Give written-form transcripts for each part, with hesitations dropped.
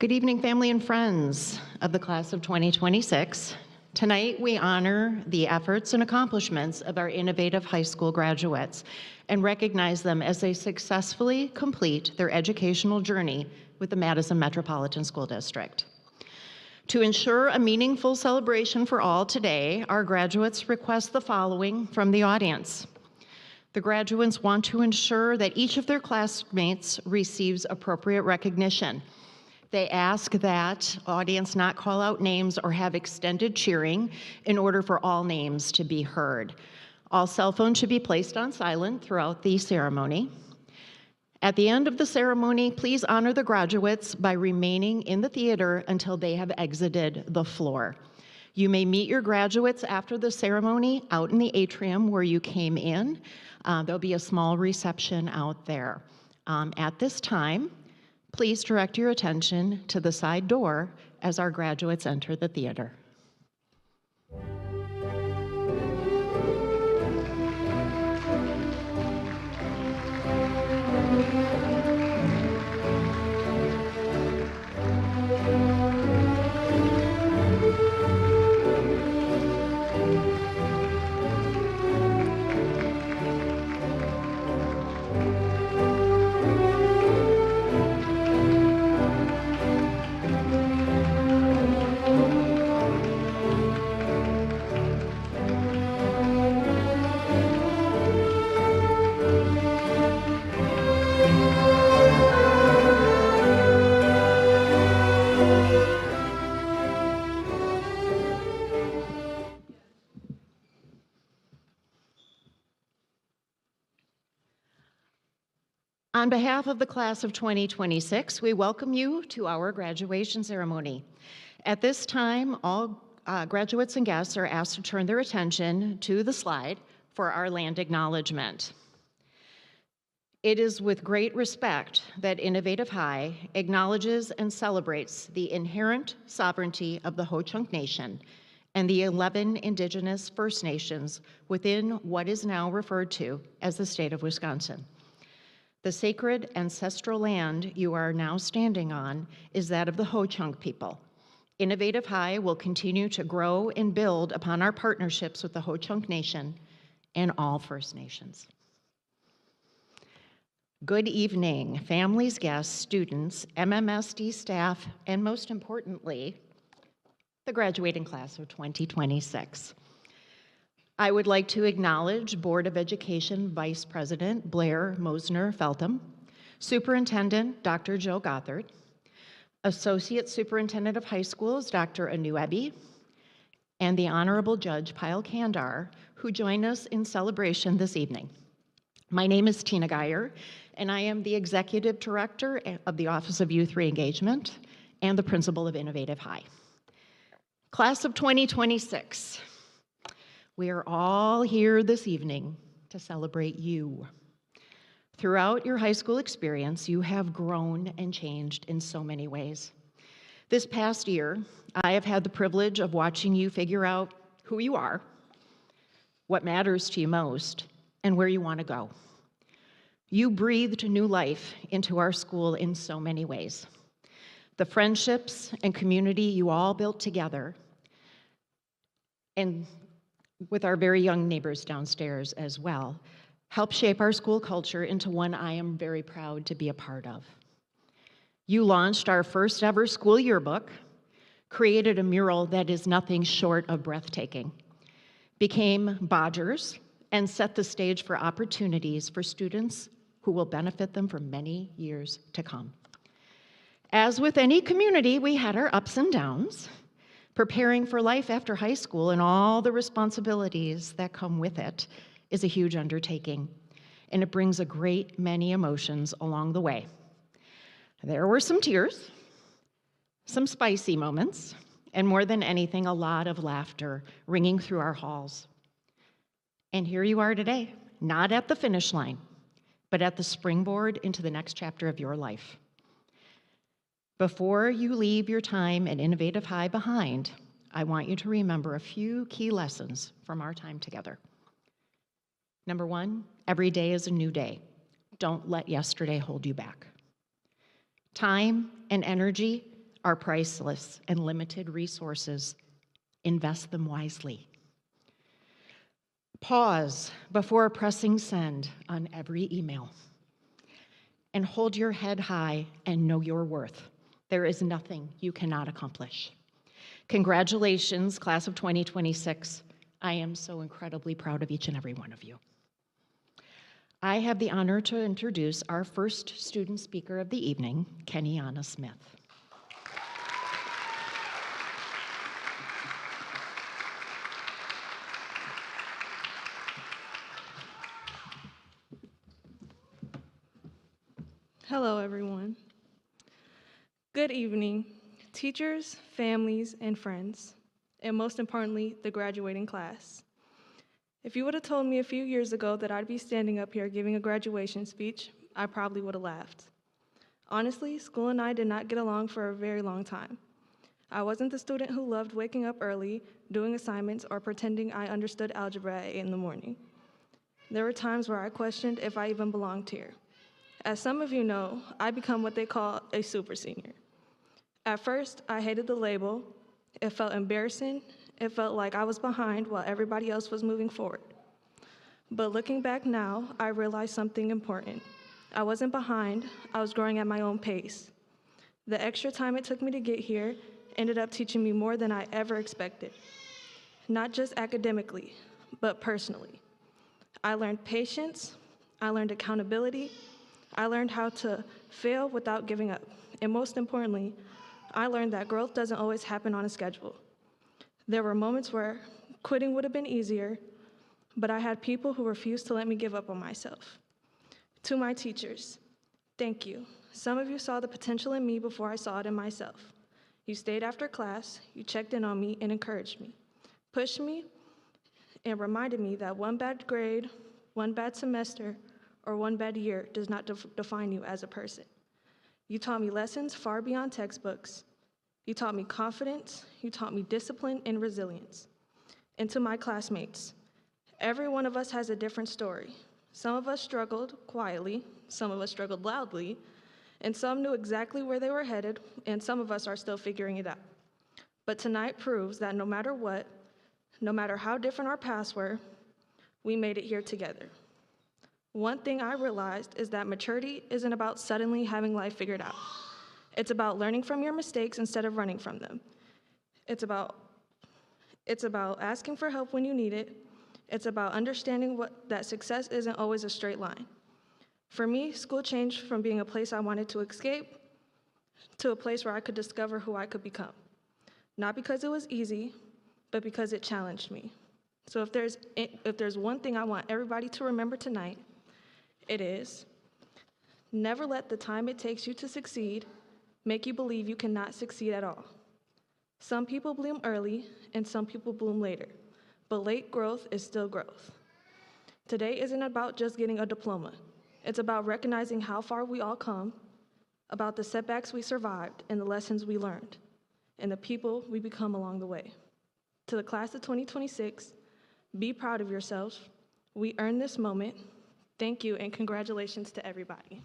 Good evening, family and friends of the class of 2026. Tonight, we honor the efforts and accomplishments of our innovative high school graduates and recognize them as they successfully complete their educational journey with the Madison Metropolitan School District. To ensure a meaningful celebration for all today, our graduates request the following from the audience. The graduates want to ensure that each of their classmates receives appropriate recognition. They ask that audience not call out names or have extended cheering in order for all names to be heard. All cell phones should be placed on silent throughout the ceremony. At the end of the ceremony, please honor the graduates by remaining in the theater until they have exited the floor. You may meet your graduates after the ceremony out in the atrium where you came in. There'll be a small reception out there. At this time, please direct your attention to the side door as our graduates enter the theater. On behalf of the class of 2026, we welcome you to our graduation ceremony. At this time, all graduates and guests are asked to turn their attention to the slide for our land acknowledgement. It is with great respect that Innovative High acknowledges and celebrates the inherent sovereignty of the Ho-Chunk Nation and the 11 Indigenous First Nations within what is now referred to as the state of Wisconsin. The sacred ancestral land you are now standing on is that of the Ho-Chunk people. Innovative High will continue to grow and build upon our partnerships with the Ho-Chunk Nation and all First Nations. Good evening, families, guests, students, MMSD staff, and most importantly, the graduating class of 2026. I would like to acknowledge Board of Education Vice President Blair Mosner Feltham, Superintendent Dr. Joe Gothard, Associate Superintendent of High Schools Dr. Anu Eby, and the Honorable Judge Pyle Kandar, who join us in celebration this evening. My name is Tina Geyer, and I am the Executive Director of the Office of Youth Reengagement and the Principal of Innovative High. Class of 2026. We are all here this evening to celebrate you. Throughout your high school experience, you have grown and changed in so many ways. This past year, I have had the privilege of watching you figure out who you are, what matters to you most, and where you want to go. You breathed new life into our school in so many ways. The friendships and community you all built together, and with our very young neighbors downstairs as well, help shape our school culture into one I am very proud to be a part of. You launched our first ever school yearbook, created a mural that is nothing short of breathtaking, became Bodgers, and set the stage for opportunities for students who will benefit them for many years to come. As with any community, we had our ups and downs. Preparing for life after high school and all the responsibilities that come with it is a huge undertaking, and it brings a great many emotions along the way. There were some tears, some spicy moments, and more than anything, a lot of laughter ringing through our halls. And here you are today, not at the finish line, but at the springboard into the next chapter of your life. Before you leave your time at Innovative High behind, I want you to remember a few key lessons from our time together. Number one, every day is a new day. Don't let yesterday hold you back. Time and energy are priceless and limited resources. Invest them wisely. Pause before pressing send on every email. And hold your head high and know your worth. There is nothing you cannot accomplish. Congratulations, class of 2026. I am so incredibly proud of each and every one of you. I have the honor to introduce our first student speaker of the evening, Kenyatta Smith. Hello, everyone. Good evening, teachers, families, and friends, and most importantly, the graduating class. If you would have told me a few years ago that I'd be standing up here giving a graduation speech, I probably would have laughed. Honestly, school and I did not get along for a very long time. I wasn't the student who loved waking up early, doing assignments, or pretending I understood algebra at 8 in the morning. There were times where I questioned if I even belonged here. As some of you know, I become what they call a super senior. At first, I hated the label. It felt embarrassing. It felt like I was behind while everybody else was moving forward. But looking back now, I realized something important. I wasn't behind, I was growing at my own pace. The extra time it took me to get here ended up teaching me more than I ever expected. Not just academically, but personally. I learned patience, I learned accountability, I learned how to fail without giving up. And most importantly, I learned that growth doesn't always happen on a schedule. There were moments where quitting would have been easier, but I had people who refused to let me give up on myself. To my teachers, thank you. Some of you saw the potential in me before I saw it in myself. You stayed after class, you checked in on me and encouraged me, pushed me, and reminded me that one bad grade, one bad semester, or one bad year does not define you as a person. You taught me lessons far beyond textbooks. You taught me confidence, you taught me discipline and resilience. And to my classmates, every one of us has a different story. Some of us struggled quietly, some of us struggled loudly, and some knew exactly where they were headed, and some of us are still figuring it out. But tonight proves that no matter what, no matter how different our paths were, we made it here together. One thing I realized is that maturity isn't about suddenly having life figured out. It's about learning from your mistakes instead of running from them. It's about asking for help when you need it. It's about understanding that success isn't always a straight line. For me, school changed from being a place I wanted to escape to a place where I could discover who I could become. Not because it was easy, but because it challenged me. So if there's one thing I want everybody to remember tonight, it is never let the time it takes you to succeed make you believe you cannot succeed at all. Some people bloom early and some people bloom later, but late growth is still growth. Today isn't about just getting a diploma. It's about recognizing how far we all come, about the setbacks we survived and the lessons we learned, and the people we become along the way. To the class of 2026, be proud of yourselves. We earned this moment. Thank you, and congratulations to everybody.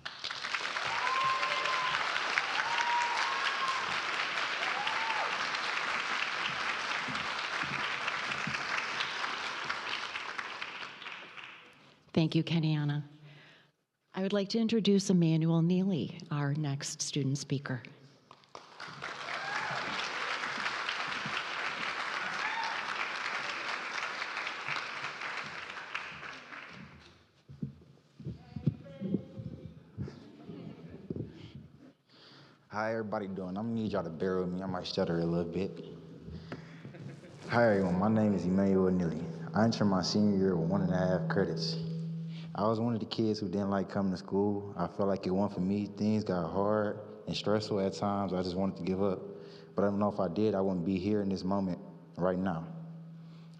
Thank you, Kenyatta. I would like to introduce Emmanuel Neely, our next student speaker. How everybody doing? I'm gonna need y'all to bear with me. I might stutter a little bit. Hi everyone, my name is Emmanuel Neely. I entered my senior year with 1.5 credits. I was one of the kids who didn't like coming to school. I felt like it wasn't for me. Things got hard and stressful at times. I just wanted to give up. But I don't know if I did, I wouldn't be here in this moment right now.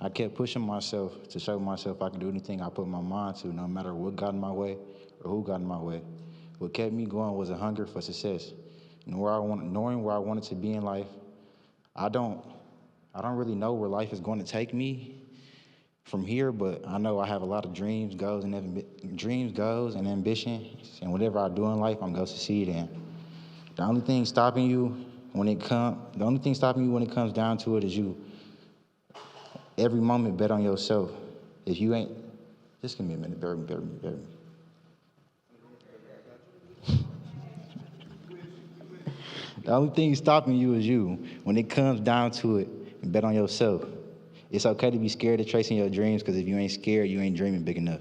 I kept pushing myself to show myself I could do anything I put my mind to, no matter what got in my way or who got in my way. What kept me going was a hunger for success. Knowing where I wanted to be in life. I don't really know where life is going to take me from here, but I know I have a lot of dreams, goals, and ambitions, and whatever I do in life, I'm going to succeed in. The only thing stopping you the only thing stopping you when it comes down to it is you. Every moment, bet on yourself. If you ain't, just give me a minute, bear with me. The only thing stopping you is you. When it comes down to it, bet on yourself. It's okay to be scared of chasing your dreams, because if you ain't scared, you ain't dreaming big enough.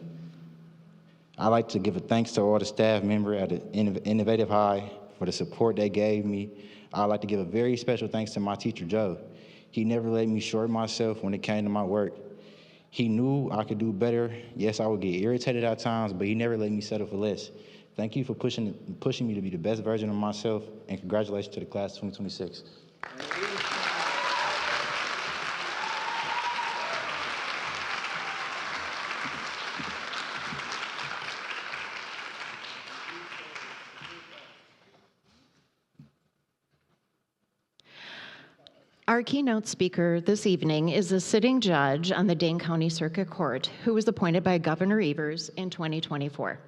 I'd like to give a thanks to all the staff members at the Innovative High for the support they gave me. I'd like to give a very special thanks to my teacher, Joe. He never let me short myself when it came to my work. He knew I could do better. Yes, I would get irritated at times, but he never let me settle for less. Thank you for pushing me to be the best version of myself, and congratulations to the class of 2026. Our keynote speaker this evening is a sitting judge on the Dane County Circuit Court who was appointed by Governor Evers in 2024.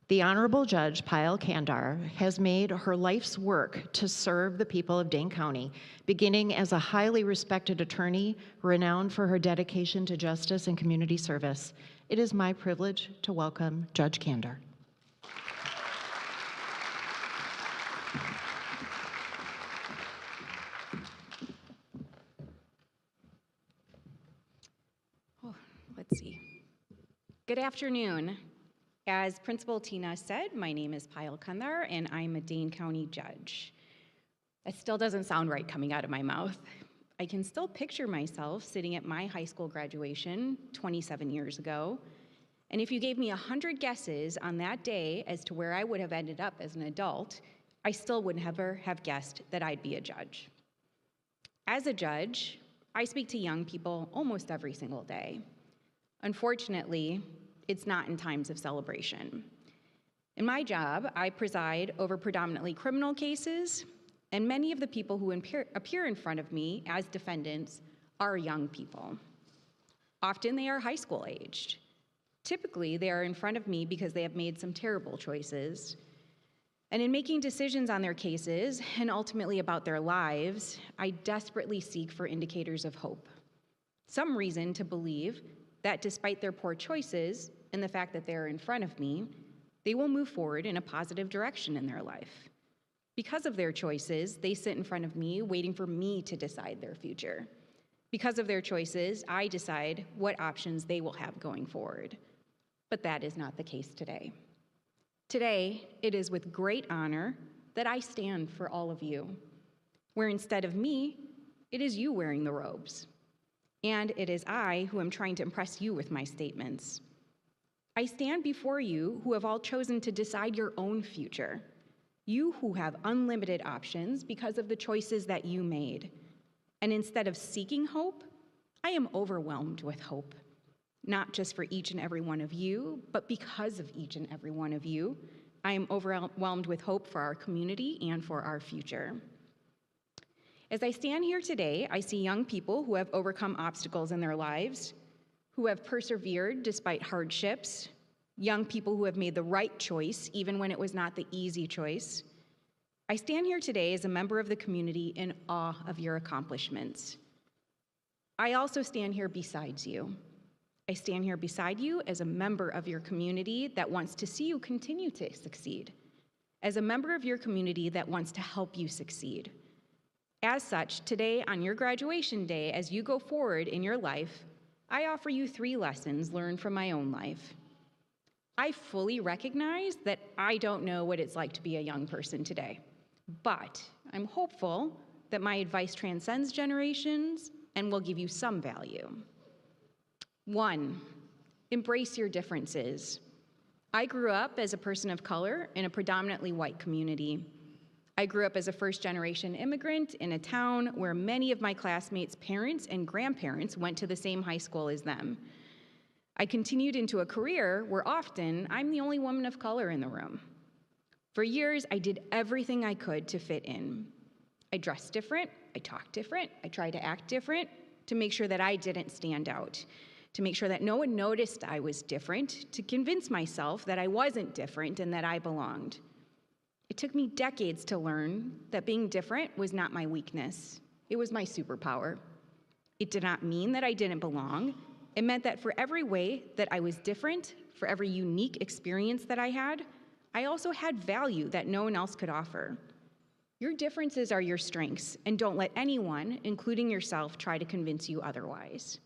The Honorable Judge Payal Kandar has made her life's work to serve the people of Dane County, beginning as a highly respected attorney, renowned for her dedication to justice and community service. It is my privilege to welcome Judge Kandar. Let's see. Good afternoon. As Principal Tina said, my name is Payal Kandar, and I'm a Dane County judge. That still doesn't sound right coming out of my mouth. I can still picture myself sitting at my high school graduation 27 years ago, and if you gave me 100 guesses on that day as to where I would have ended up as an adult, I still would never have guessed that I'd be a judge. As a judge, I speak to young people almost every single day. Unfortunately, it's not in times of celebration. In my job, I preside over predominantly criminal cases, and many of the people who appear in front of me as defendants are young people. Often they are high school aged. Typically, they are in front of me because they have made some terrible choices. And in making decisions on their cases, and ultimately about their lives, I desperately seek for indicators of hope. Some reason to believe that despite their poor choices and the fact that they're in front of me, they will move forward in a positive direction in their life. Because of their choices, they sit in front of me waiting for me to decide their future. Because of their choices, I decide what options they will have going forward. But that is not the case today. Today, it is with great honor that I stand for all of you, where instead of me, it is you wearing the robes. And it is I who am trying to impress you with my statements. I stand before you who have all chosen to decide your own future. You who have unlimited options because of the choices that you made. And instead of seeking hope, I am overwhelmed with hope. Not just for each and every one of you, but because of each and every one of you, I am overwhelmed with hope for our community and for our future. As I stand here today, I see young people who have overcome obstacles in their lives, who have persevered despite hardships, young people who have made the right choice even when it was not the easy choice. I stand here today as a member of the community in awe of your accomplishments. I also stand here beside you. I stand here beside you as a member of your community that wants to see you continue to succeed, as a member of your community that wants to help you succeed. As such, today on your graduation day, as you go forward in your life, I offer you 3 lessons learned from my own life. I fully recognize that I don't know what it's like to be a young person today, but I'm hopeful that my advice transcends generations and will give you some value. 1, embrace your differences. I grew up as a person of color in a predominantly white community. I grew up as a first-generation immigrant in a town where many of my classmates' parents and grandparents went to the same high school as them. I continued into a career where often I'm the only woman of color in the room. For years, I did everything I could to fit in. I dressed different, I talked different, I tried to act different to make sure that I didn't stand out, to make sure that no one noticed I was different, to convince myself that I wasn't different and that I belonged. It took me decades to learn that being different was not my weakness. It was my superpower. It did not mean that I didn't belong. It meant that for every way that I was different, for every unique experience that I also had value that no one else could offer. Your differences are your strengths, and don't let anyone, including yourself, try to convince you otherwise.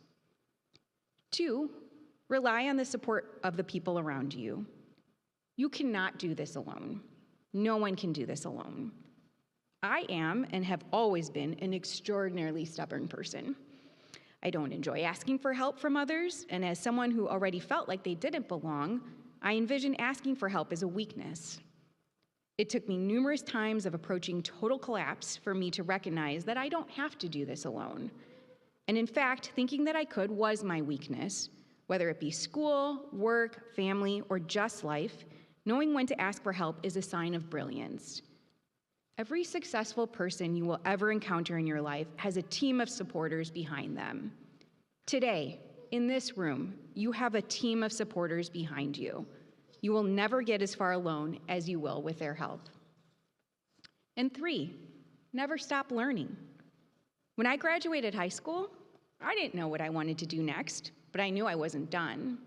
2, rely on the support of the people around you. You cannot do this alone. No one can do this alone. I am and have always been an extraordinarily stubborn person. I don't enjoy asking for help from others, and as someone who already felt like they didn't belong, I envision asking for help as a weakness. It took me numerous times of approaching total collapse for me to recognize that I don't have to do this alone. And in fact, thinking that I could was my weakness. Whether it be school, work, family, or just life, knowing when to ask for help is a sign of brilliance. Every successful person you will ever encounter in your life has a team of supporters behind them. Today, in this room, you have a team of supporters behind you. You will never get as far alone as you will with their help. And 3, never stop learning. When I graduated high school, I didn't know what I wanted to do next, but I knew I wasn't done.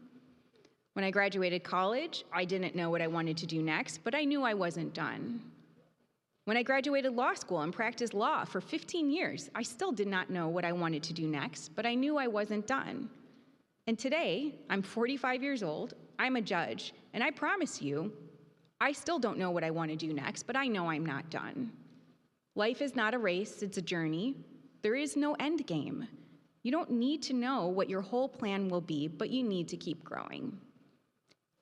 When I graduated college, I didn't know what I wanted to do next, but I knew I wasn't done. When I graduated law school and practiced law for 15 years, I still did not know what I wanted to do next, but I knew I wasn't done. And today, I'm 45 years old, I'm a judge, and I promise you, I still don't know what I want to do next, but I know I'm not done. Life is not a race, it's a journey. There is no end game. You don't need to know what your whole plan will be, but you need to keep growing.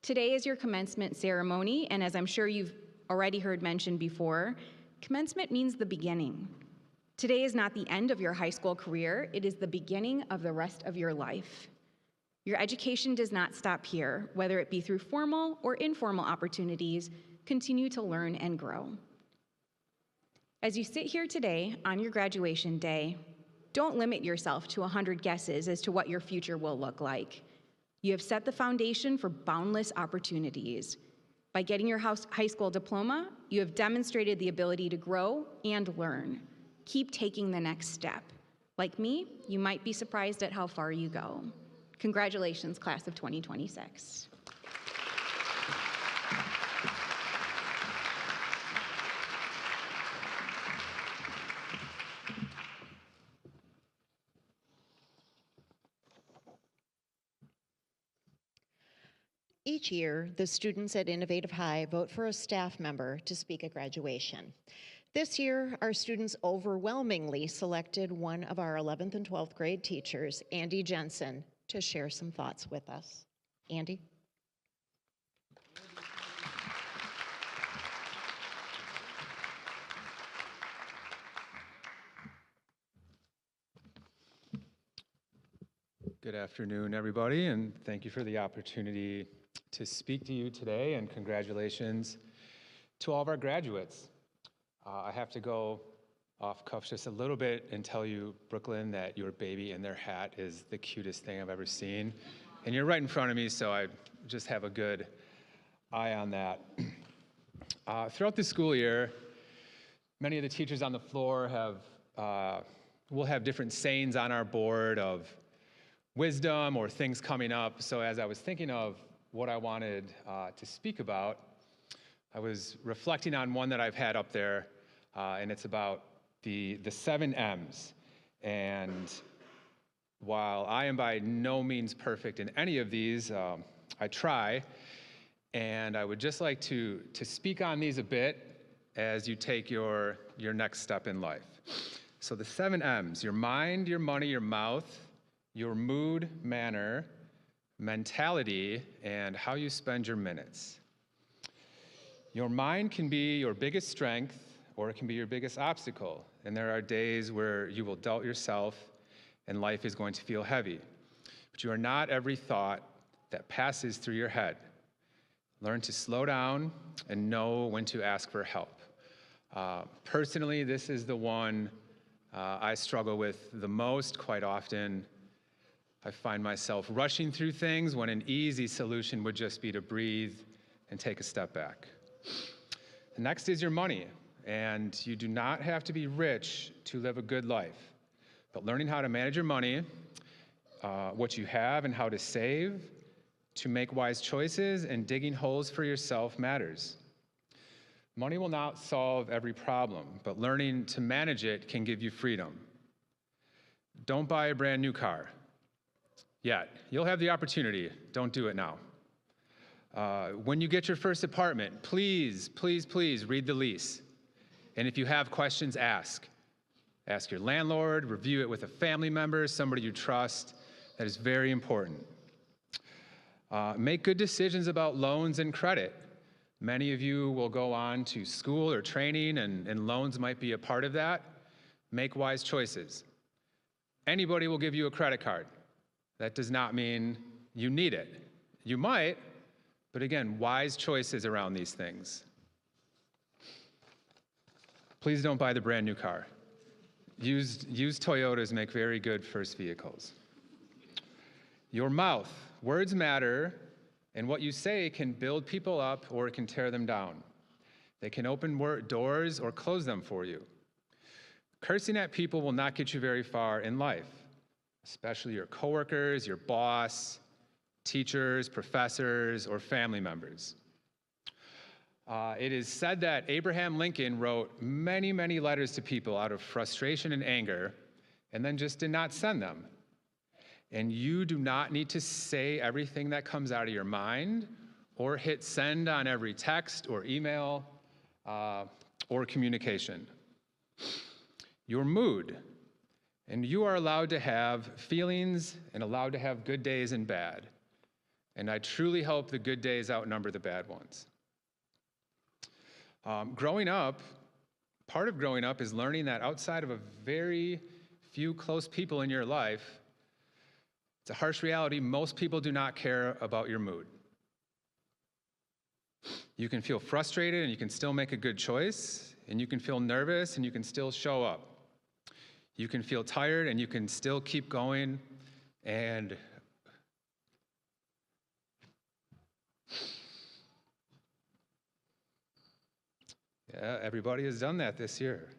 Today is your commencement ceremony, and as I'm sure you've already heard mentioned before, commencement means the beginning. Today is not the end of your high school career, it is the beginning of the rest of your life. Your education does not stop here, whether it be through formal or informal opportunities, continue to learn and grow. As you sit here today on your graduation day, don't limit yourself to 100 guesses as to what your future will look like. You have set the foundation for boundless opportunities. By getting your high school diploma, you have demonstrated the ability to grow and learn. Keep taking the next step. Like me, you might be surprised at how far you go. Congratulations, class of 2026. Each year, the students at Innovative High vote for a staff member to speak at graduation. This year, our students overwhelmingly selected one of our 11th and 12th grade teachers, Andy Jensen, to share some thoughts with us. Andy? Good afternoon, everybody, and thank you for the opportunity to speak to you today, and congratulations to all of our graduates. I have to go off cuff just a little bit and tell you, Brooklyn, that your baby in their hat is the cutest thing I've ever seen. And you're right in front of me, so I just have a good eye on that. Throughout the school year, many of the teachers on the floor will have different sayings on our board of wisdom or things coming up. So as I was thinking of what I wanted to speak about, I was reflecting on one that I've had up there, and it's about the 7 M's. And while I am by no means perfect in any of these, I try, and I would just like to speak on these a bit as you take your next step in life. So the 7 M's: your mind, your money, your mouth, your mood, manner, mentality, and how you spend your minutes. Your mind can be your biggest strength, or it can be your biggest obstacle. And there are days where you will doubt yourself and life is going to feel heavy. But you are not every thought that passes through your head. Learn to slow down and know when to ask for help. Personally, this is the one I struggle with the most quite often. I find myself rushing through things when an easy solution would just be to breathe and take a step back. The next is your money, and you do not have to be rich to live a good life. But learning how to manage your money, what you have and how to save, to make wise choices, and digging holes for yourself matters. Money will not solve every problem, but learning to manage it can give you freedom. Don't buy a brand new car yet. You'll have the opportunity. Don't do it now. When you get your first apartment, please, please, please read the lease. And if you have questions, ask. Ask your landlord, review it with a family member, somebody you trust. That is very important. Make good decisions about loans and credit. Many of you will go on to school or training, and loans might be a part of that. Make wise choices. Anybody will give you a credit card. That does not mean you need it. You might, but again, wise choices around these things. Please don't buy the brand new car. Used Toyotas make very good first vehicles. Your mouth. Words matter, and what you say can build people up or it can tear them down. They can open doors or close them for you. Cursing at people will not get you very far in life, especially your coworkers, your boss, teachers, professors, or family members. It is said that Abraham Lincoln wrote many, many letters to people out of frustration and anger, and then just did not send them. And you do not need to say everything that comes out of your mind or hit send on every text or email or communication. Your mood. And you are allowed to have feelings and allowed to have good days and bad. And I truly hope the good days outnumber the bad ones. Growing up, part of growing up is learning that outside of a very few close people in your life, it's a harsh reality, most people do not care about your mood. You can feel frustrated and you can still make a good choice, and you can feel nervous and you can still show up. You can feel tired and you can still keep going, and yeah, everybody has done that this year.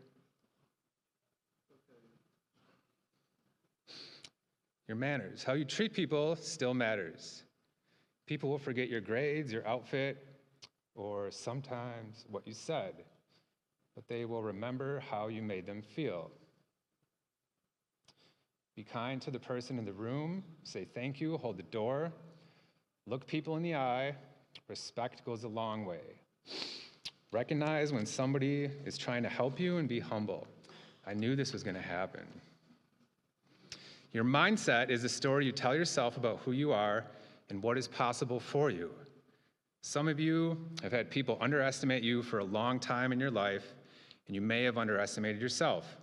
Your manners, how you treat people still matters. People will forget your grades, your outfit, or sometimes what you said, but they will remember how you made them feel. Be kind to the person in the room, say thank you, hold the door, look people in the eye. Respect goes a long way. Recognize when somebody is trying to help you and be humble. I knew this was going to happen. Your mindset is the story you tell yourself about who you are and what is possible for you. Some of you have had people underestimate you for a long time in your life, and you may have underestimated yourself.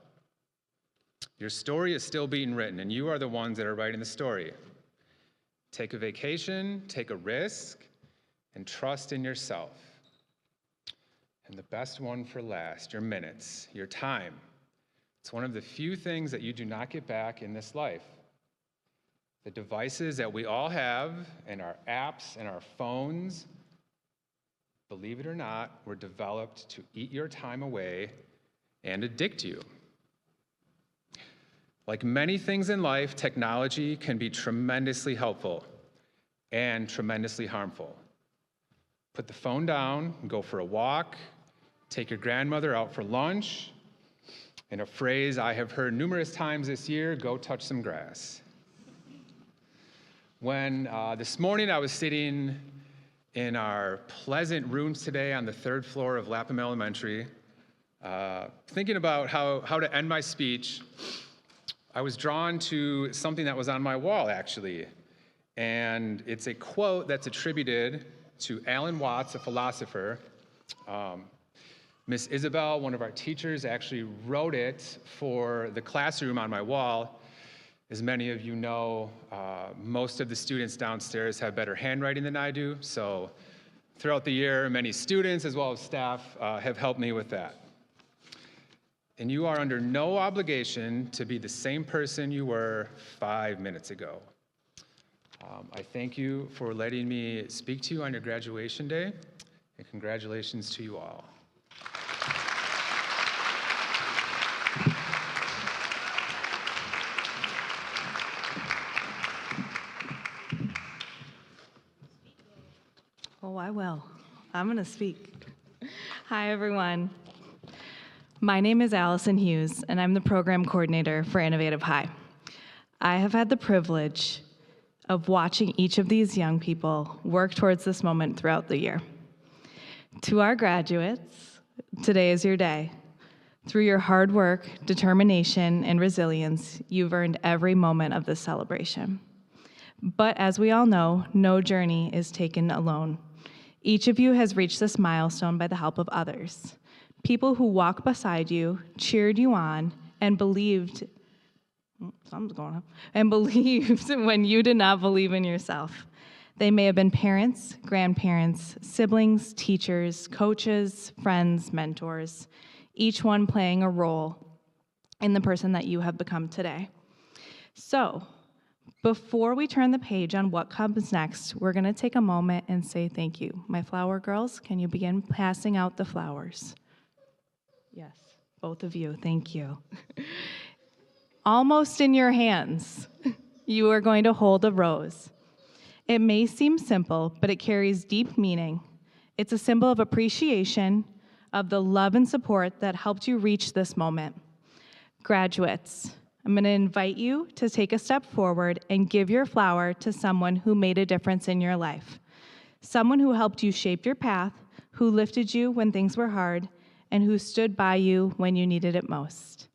Your story is still being written, and you are the ones that are writing the story. Take a vacation, take a risk, and trust in yourself. And the best one for last, your minutes, your time. It's one of the few things that you do not get back in this life. The devices that we all have, and our apps and our phones, believe it or not, were developed to eat your time away and addict you. Like many things in life, technology can be tremendously helpful and tremendously harmful. Put the phone down, go for a walk, take your grandmother out for lunch. And a phrase I have heard numerous times this year, go touch some grass. When this morning I was sitting in our pleasant rooms today on the 3rd floor of Lapham Elementary, thinking about how to end my speech, I was drawn to something that was on my wall, actually. And it's a quote that's attributed to Alan Watts, a philosopher. Miss Isabel, one of our teachers, actually wrote it for the classroom on my wall. As many of you know, most of the students downstairs have better handwriting than I do, so throughout the year, many students as well as staff have helped me with that. And you are under no obligation to be the same person you were 5 minutes ago. I thank you for letting me speak to you on your graduation day, and congratulations to you all. I will. I'm going to speak. Hi, everyone. My name is Allison Hughes, and I'm the program coordinator for Innovative High. I have had the privilege of watching each of these young people work towards this moment throughout the year. To our graduates, today is your day. Through your hard work, determination, and resilience, you've earned every moment of this celebration. But as we all know, no journey is taken alone. Each of you has reached this milestone by the help of others. People who walked beside you, cheered you on, and believed when you did not believe in yourself. They may have been parents, grandparents, siblings, teachers, coaches, friends, mentors, each one playing a role in the person that you have become today. So, before we turn the page on what comes next, we're going to take a moment and say thank you. My flower girls, can you begin passing out the flowers? Yes, both of you, thank you. Almost in your hands, you are going to hold a rose. It may seem simple, but it carries deep meaning. It's a symbol of appreciation of the love and support that helped you reach this moment. Graduates, I'm going to invite you to take a step forward and give your flower to someone who made a difference in your life. Someone who helped you shape your path, who lifted you when things were hard, and who stood by you when you needed it most.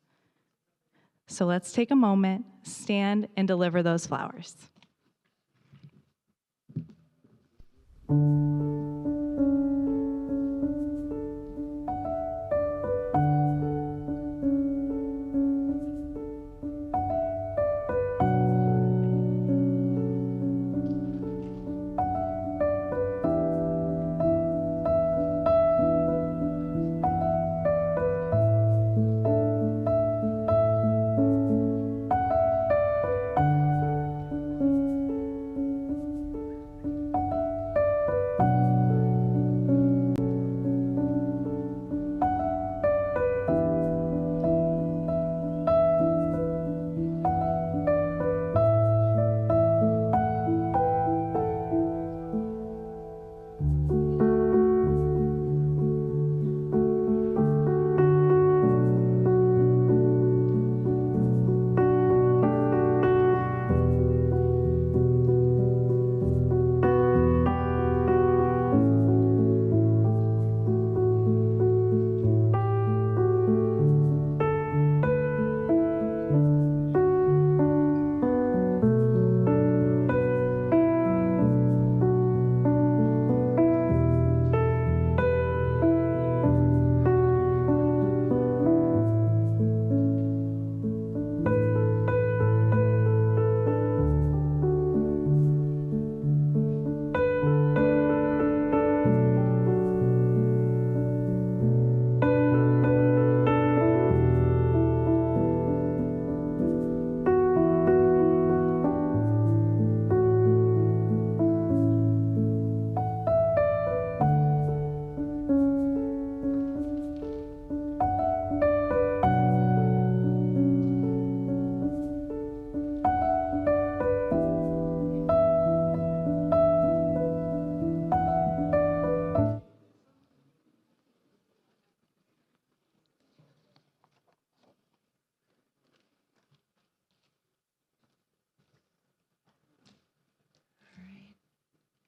So let's take a moment, stand, and deliver those flowers.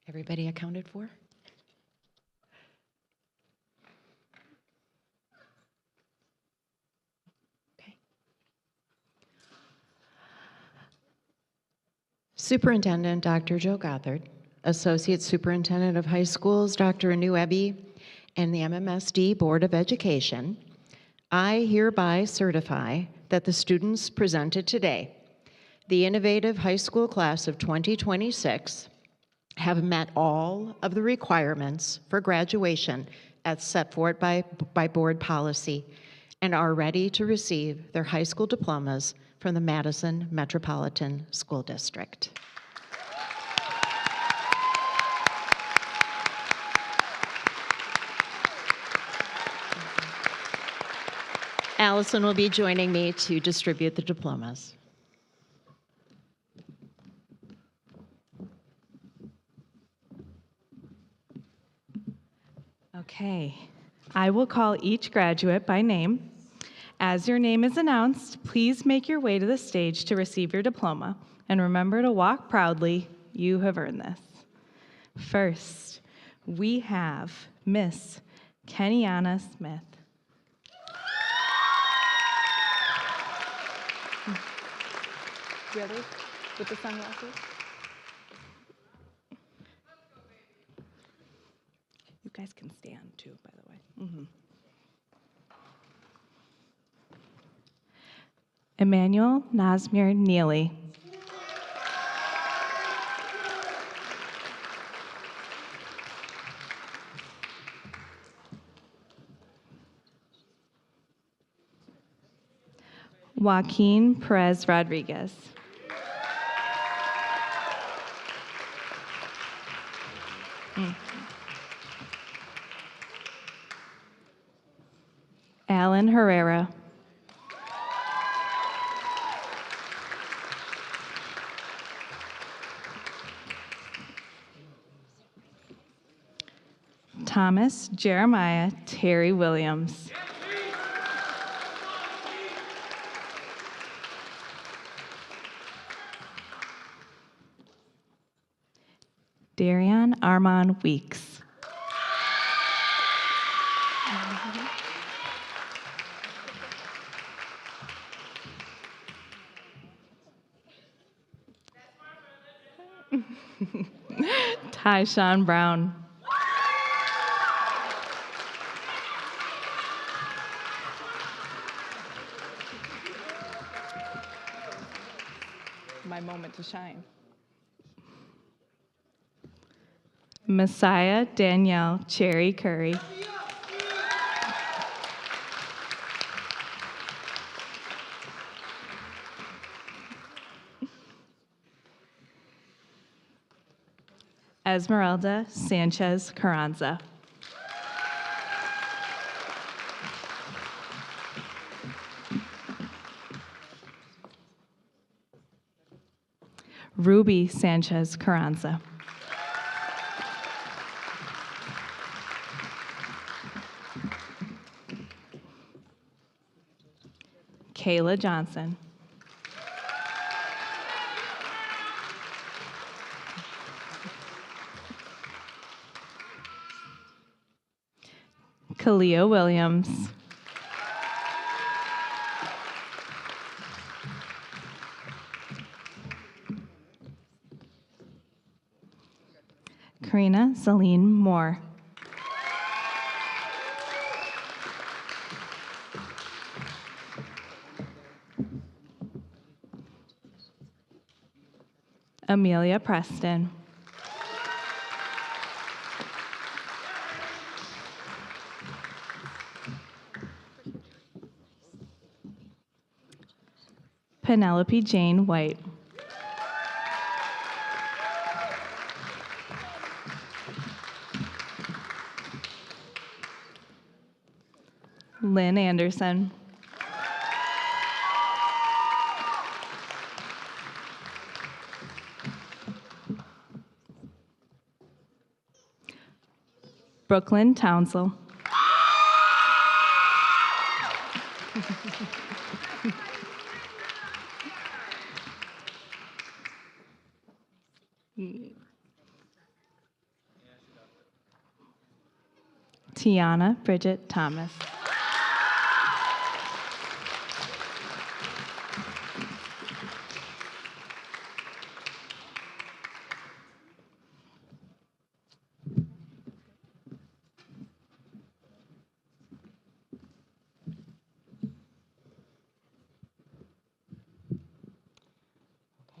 Everybody accounted for? Okay. Superintendent Dr. Joe Gothard, Associate Superintendent of High Schools Dr. Anu Eby, and the MMSD Board of Education, I hereby certify that the students presented today, the innovative high school class of 2026, have met all of the requirements for graduation as set forth by board policy and are ready to receive their high school diplomas from the Madison Metropolitan School District. Allison will be joining me to distribute the diplomas. Okay, I will call each graduate by name. As your name is announced, please make your way to the stage to receive your diploma, and remember to walk proudly. You have earned this. First, we have Miss Kenyatta Smith. Really? With the sunglasses? You guys can stand too, by the way. Emmanuel Nazmir Neely. Joaquin Perez Rodriguez. Alan Herrera. Thomas Jeremiah Terry Williams. Darian Armand Weeks. Tyshawn Brown. My moment to shine. Messiah Danielle Cherry Curry. Esmeralda Sanchez Carranza. Ruby Sanchez Carranza. Kayla Johnson. Kalia Williams. Karina Celine Moore. Amelia Preston. Penelope Jane White. Lynn Anderson. Brooklyn Townsell. Tiana Bridget Thomas.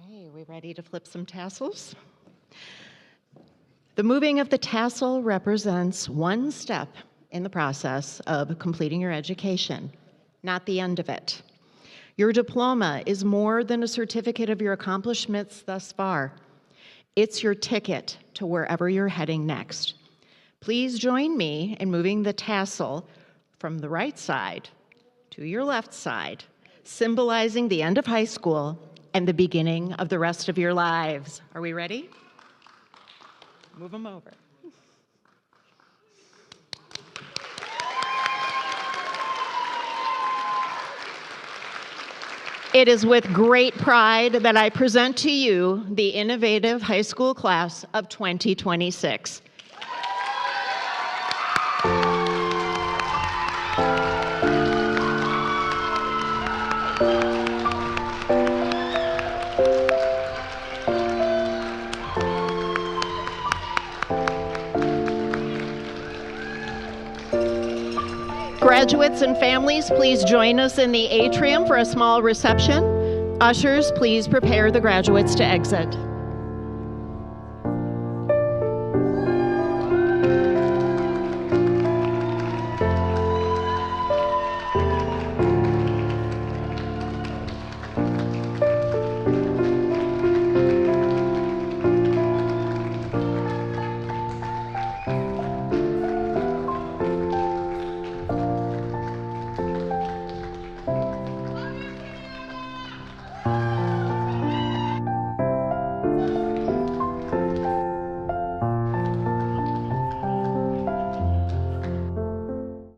Okay, we ready to flip some tassels? The moving of the tassel represents one step in the process of completing your education, not the end of it. Your diploma is more than a certificate of your accomplishments thus far. It's your ticket to wherever you're heading next. Please join me in moving the tassel from the right side to your left side, symbolizing the end of high school and the beginning of the rest of your lives. Are we ready? Move them over. It is with great pride that I present to you the innovative high school class of 2026. Graduates and families, please join us in the atrium for a small reception. Ushers, please prepare the graduates to exit.